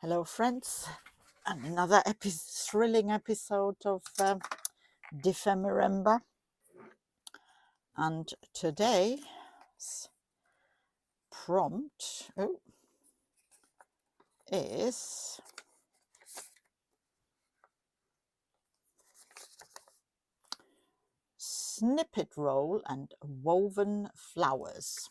Hello friends, and another thrilling episode of Dephemerember. And today's prompt is Snippet Roll and Woven Flowers.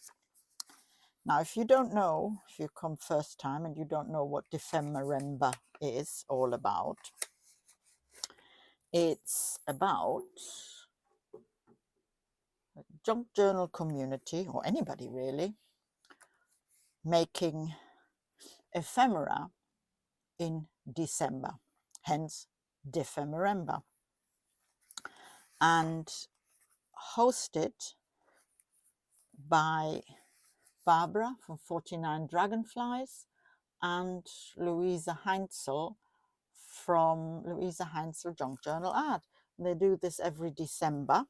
Now, if you don't know, if you come first time and you don't know what Dephemerember is all about, it's about a junk journal community, or anybody really, making ephemera in December, hence Dephemerember, and hosted by Barbara from 49 Dragonflies and Luise Heinzl from Luise Heinzl Junk Journal Art. They do this every December.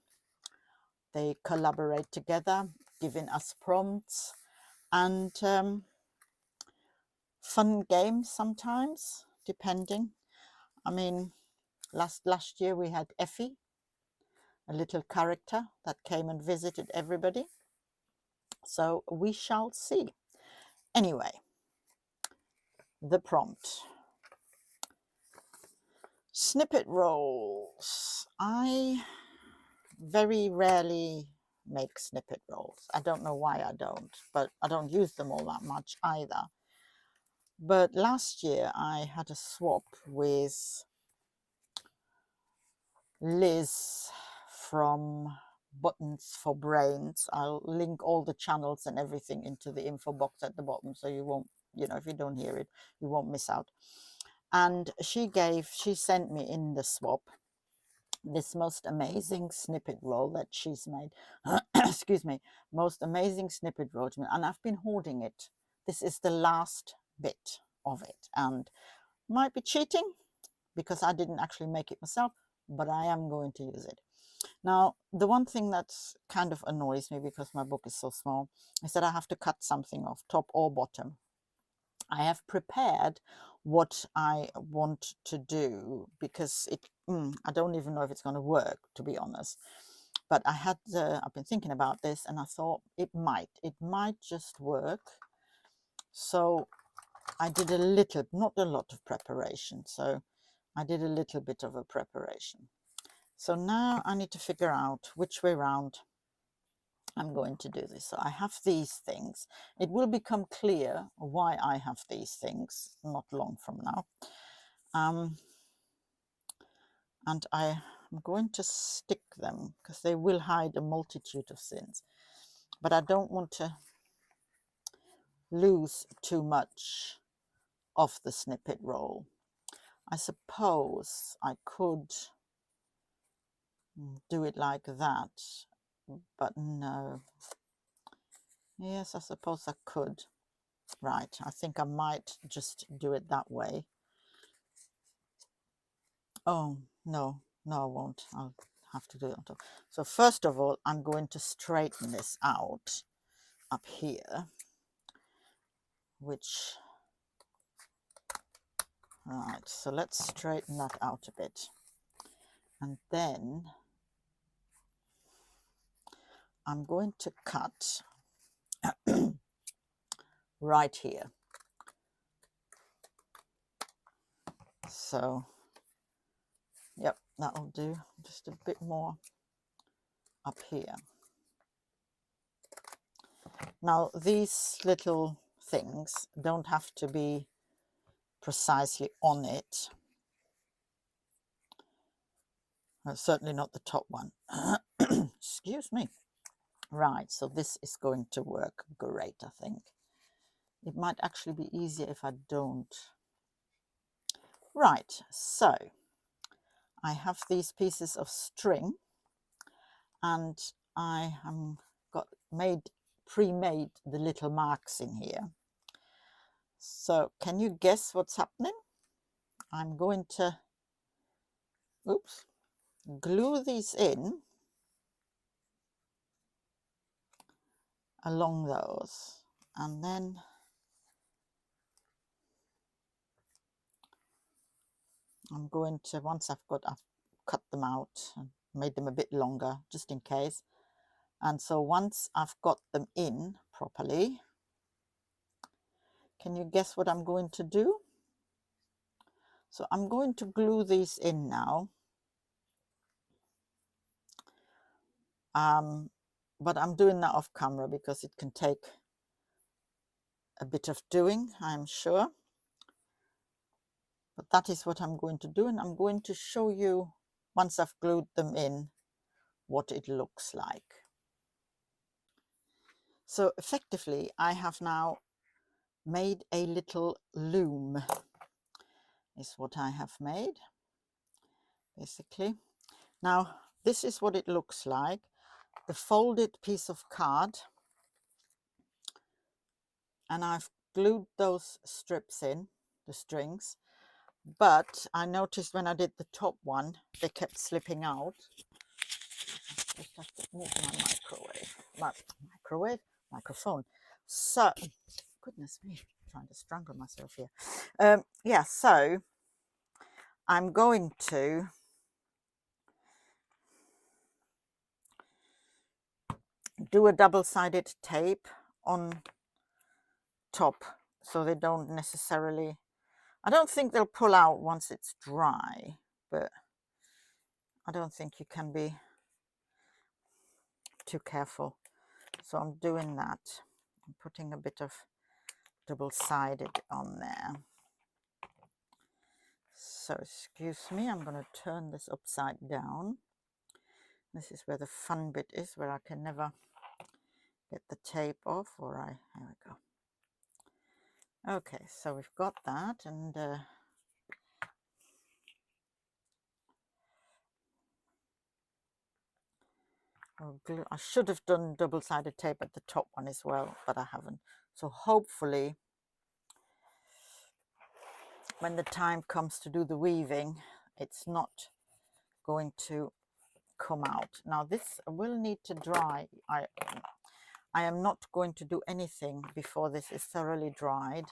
They collaborate together, giving us prompts and fun games sometimes, depending. I mean, last year we had Effie, a little character that came and visited everybody. So we shall see. Anyway, the prompt. Snippet rolls. I very rarely make snippet rolls. I don't know why I don't, but I don't use them all that much either. But last year I had a swap with Liz from Buttons for Brains. I'll link all the channels and everything into the info box at the bottom, so you won't, if you don't hear it, you won't miss out. And she sent me in the swap this most amazing snippet roll that she's made. Excuse me, most amazing snippet roll to me, and I've been hoarding it. This is the last bit of it, and might be cheating because I didn't actually make it myself, but I am going to use it. Now, the one thing that kind of annoys me, because my book is so small, is that I have to cut something off, top or bottom. I have prepared what I want to do, because I don't even know if it's going to work, to be honest. But I've been thinking about this, and I thought it might just work. So I did a little, not a lot of preparation. So I did a little bit of a preparation. So now I need to figure out which way round I'm going to do this. So I have these things. It will become clear why I have these things not long from now. And I'm going to stick them because they will hide a multitude of sins. But I don't want to lose too much of the snippet roll. I suppose I could do it like that, but no. Yes, I suppose I could. Right, I think I might just do it that way. Oh, no, I won't. I'll have to do it on top. So first of all, I'm going to straighten this out up here, which, right, so let's straighten that out a bit. And then I'm going to cut right here. So, yep, that'll do. Just a bit more up here. Now, these little things don't have to be precisely on it. Certainly not the top one. Excuse me. Right, so this is going to work great, I think. It might actually be easier if I don't. Right, so I have these pieces of string, and I have got pre-made the little marks in here. So can you guess what's happening? I'm going to, glue these in along those, and then I'm going to, once I've cut them out and made them a bit longer just in case. And so once I've got them in properly, can you guess what I'm going to do? So I'm going to glue these in now. But I'm doing that off camera because it can take a bit of doing, I'm sure. But that is what I'm going to do, and I'm going to show you, once I've glued them in, what it looks like. So effectively, I have now made a little loom, is what I have made, basically. Now, this is what it looks like. The folded piece of card, and I've glued those strips in, the strings, but I noticed when I did the top one, they kept slipping out. I just have to move my microphone. So, goodness me, I'm trying to strangle myself here. Yeah, so I'm going to do a double-sided tape on top so they don't necessarily, I don't think they'll pull out once it's dry, but I don't think you can be too careful. So I'm doing that. I'm putting a bit of double-sided on there. So excuse me, I'm going to turn this upside down. This is where the fun bit is, where I can never get the tape off, there we go. Okay, so we've got that, and I should have done double-sided tape at the top one as well, but I haven't. So hopefully, when the time comes to do the weaving, it's not going to come out. Now this will need to dry. I am not going to do anything before this is thoroughly dried,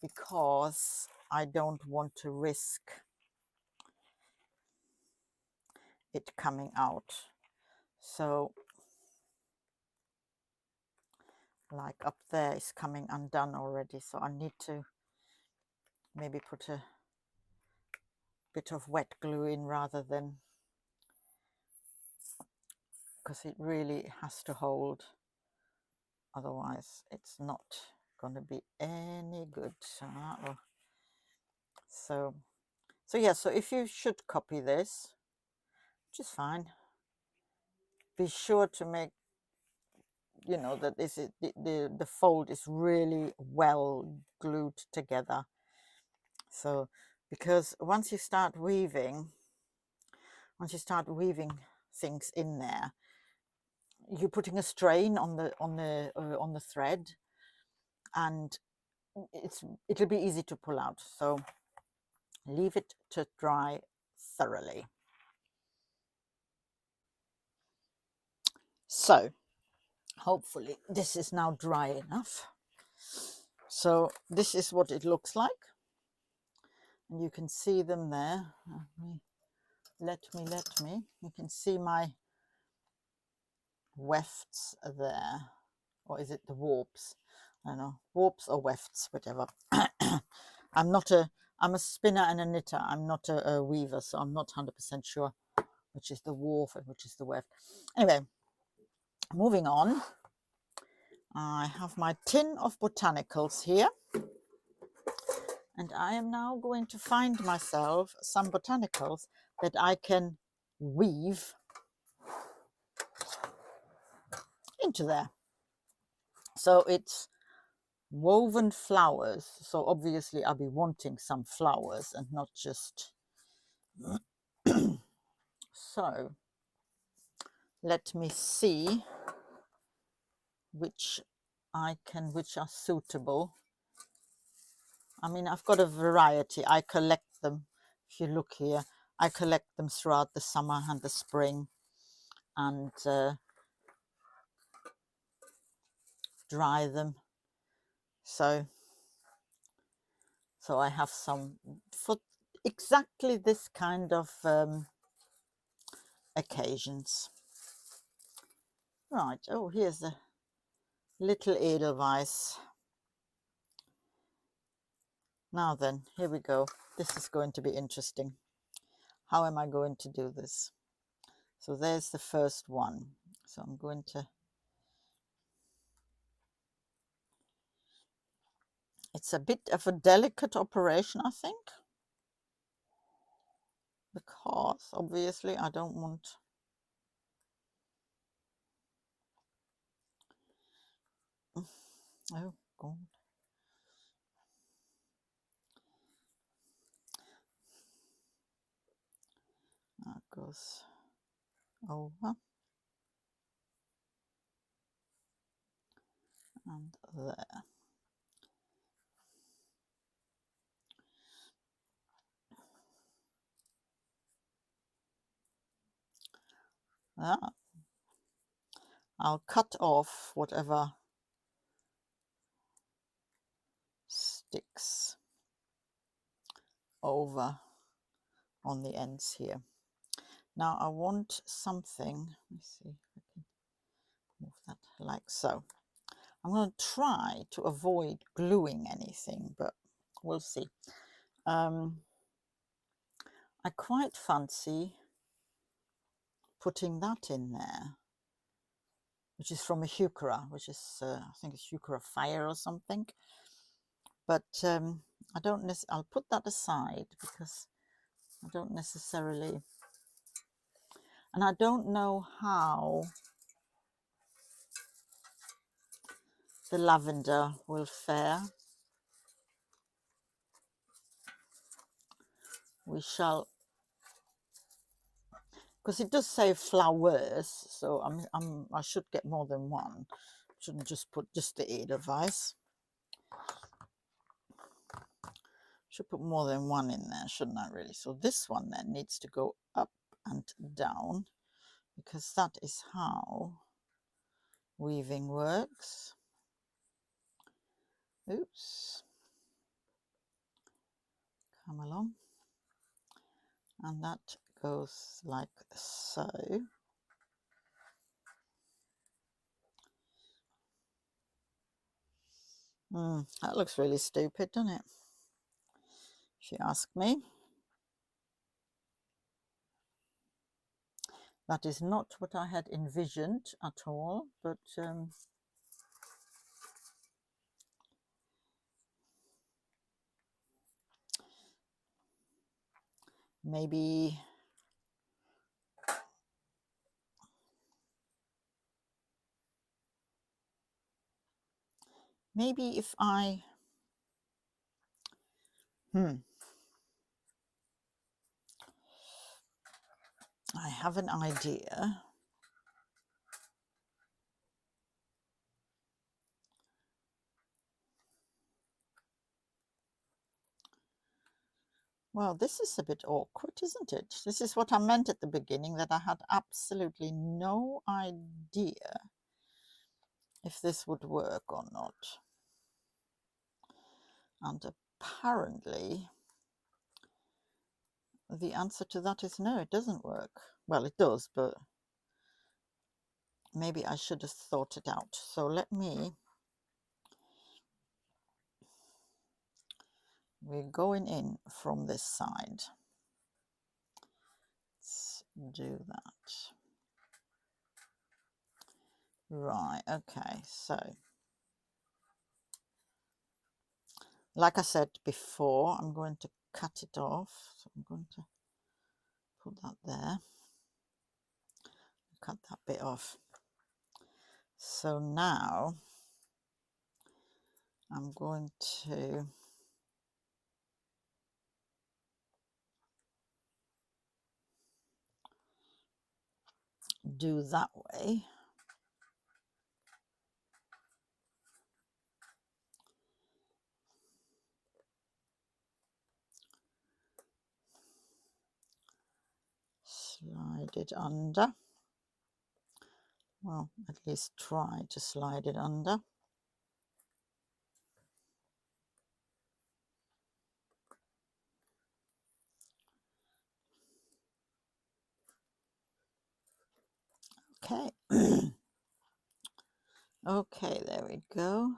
because I don't want to risk it coming out. So like up there is coming undone already, so I need to maybe put a bit of wet glue in rather than, because it really has to hold, otherwise it's not going to be any good. So yeah, so if you should copy this, which is fine, be sure to make, you know, that this is the fold is really well glued together. So because once you start weaving things in there, you're putting a strain on the thread, and it'll be easy to pull out. So leave it to dry thoroughly. So hopefully this is now dry enough. So this is what it looks like, and you can see them there. Let me. You can see my wefts there, or is it the warps? I don't know, warps or wefts, whatever. I'm a spinner and a knitter. I'm not a weaver, so I'm not 100% sure which is the warp and which is the weft. Anyway, moving on. I have my tin of botanicals here, and I am now going to find myself some botanicals that I can weave into there. So it's woven flowers, so obviously I'll be wanting some flowers and not just so let me see which are suitable. I mean, I've got a variety. I collect them. If you look here, I collect them throughout the summer and the spring, and dry them. So I have some exactly this kind of occasions. Right, oh, here's a little Edelweiss. Now then, here we go. This is going to be interesting. How am I going to do this? So there's the first one. So I'm going to, it's a bit of a delicate operation, I think, because obviously I don't want, oh God. That goes over and there. Ah, I'll cut off whatever sticks over on the ends here. Now I want something, let me see if I can move that like so. I'm going to try to avoid gluing anything, but we'll see. I quite fancy putting that in there, which is from a heuchera, which is, I think it's heuchera fire or something. But I don't I'll put that aside because I don't necessarily, and I don't know how the lavender will fare. We shall, because it does say flowers, so I should get more than one. Shouldn't just put just the Edelweiss. Should put more than one in there, shouldn't I, really? So this one then needs to go up and down, because that is how weaving works. Oops. Come along. And that goes like so. That looks really stupid, doesn't it? If you ask me. That is not what I had envisioned at all, but maybe if I I have an idea. Well, this is a bit awkward, isn't it? This is what I meant at the beginning, that I had absolutely no idea if this would work or not. And apparently the answer to that is no, it doesn't work. Well, it does, but maybe I should have thought it out. So let me, we're going in from this side. Let's do that. Right, okay, so like I said before, I'm going to cut it off. So I'm going to put that there. Cut that bit off. So now I'm going to do that way. Slide it under. Well, at least try to slide it under. Okay. Okay, there we go.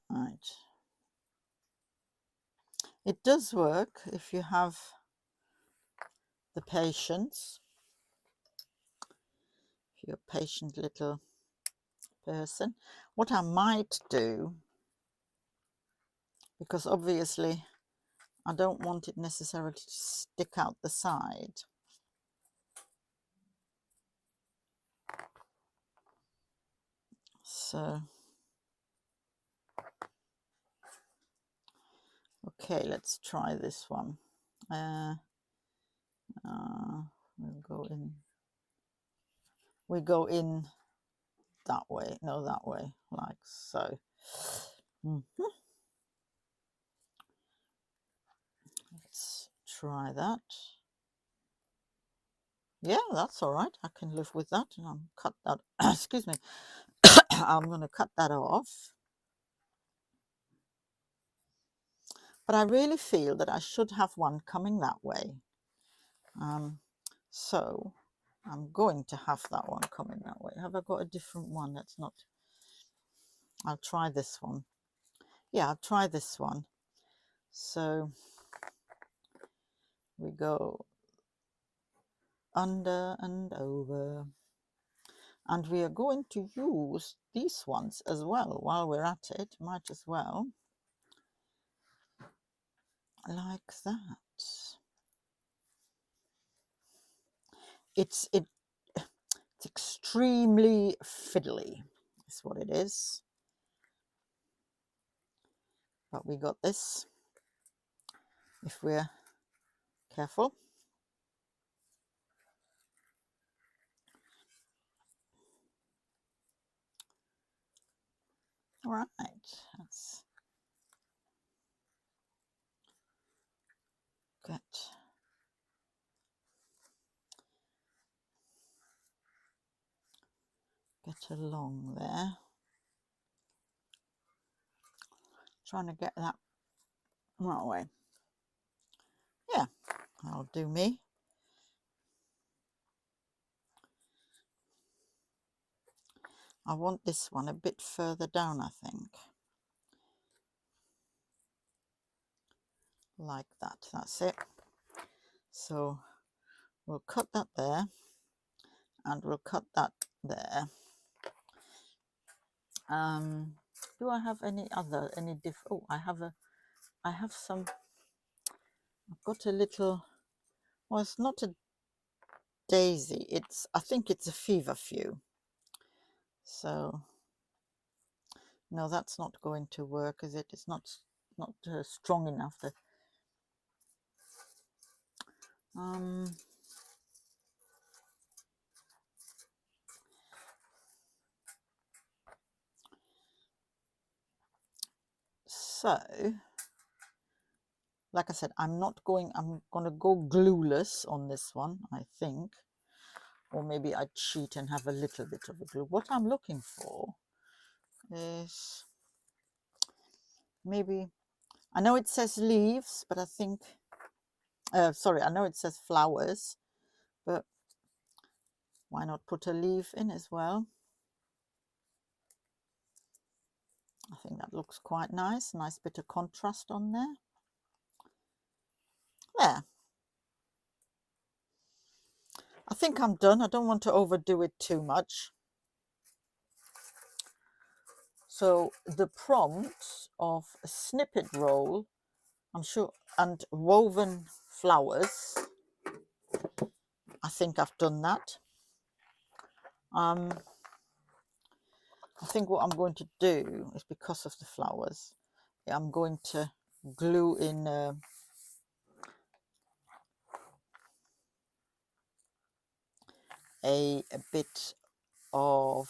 Right. It does work if you have the patience, if you're a patient little person. What I might do, because obviously I don't want it necessarily to stick out the side. So, okay, let's try this one. We'll go in. We go in that way, no, that way, like so. Let's try that. Yeah, that's all right. I can live with that, and I'll cut that. Excuse me. I'm going to cut that off. But I really feel that I should have one coming that way. So I'm going to have that one coming that way. Have I got a different one that's not? I'll try this one. Yeah, I'll try this one. So we go under and over. And we are going to use these ones as well while we're at it. Might as well. Like that. It's extremely fiddly, is what it is. But we got this if we're careful. All right, let's get along there. Trying to get that right way. Yeah, that'll do me. I want this one a bit further down, I think. Like that, that's it. So we'll cut that there, and we'll cut that there. Do I have any different? Oh, I have some. I've got a little. Well, it's not a daisy. I think it's a feverfew. So no, that's not going to work, is it? It's not strong enough. That so, like I said, I'm going to go glueless on this one, I think. Or maybe I'd cheat and have a little bit of a glue. What I'm looking for is maybe, I know it says leaves, but I think, sorry, I know it says flowers, but why not put a leaf in as well? I think that looks quite nice. Nice bit of contrast on there. There. I think I'm done. I don't want to overdo it too much. So the prompt of a snippet roll, I'm sure, and woven flowers, I think I've done that. I think what I'm going to do is, because of the flowers, I'm going to glue in a bit of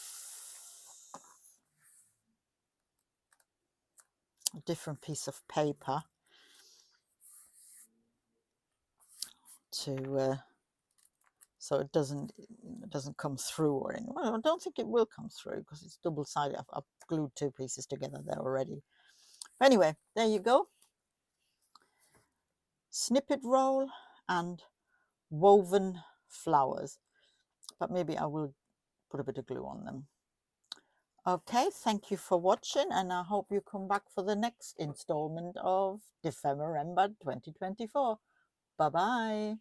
a different piece of paper to so it doesn't come through or anything. Well, I don't think it will come through because it's double-sided. I've glued two pieces together there already. Anyway, there you go. Snippet Roll and woven flowers, but maybe I will put a bit of glue on them. Okay, thank you for watching, and I hope you come back for the next installment of Dephemerember 2024. Bye-bye.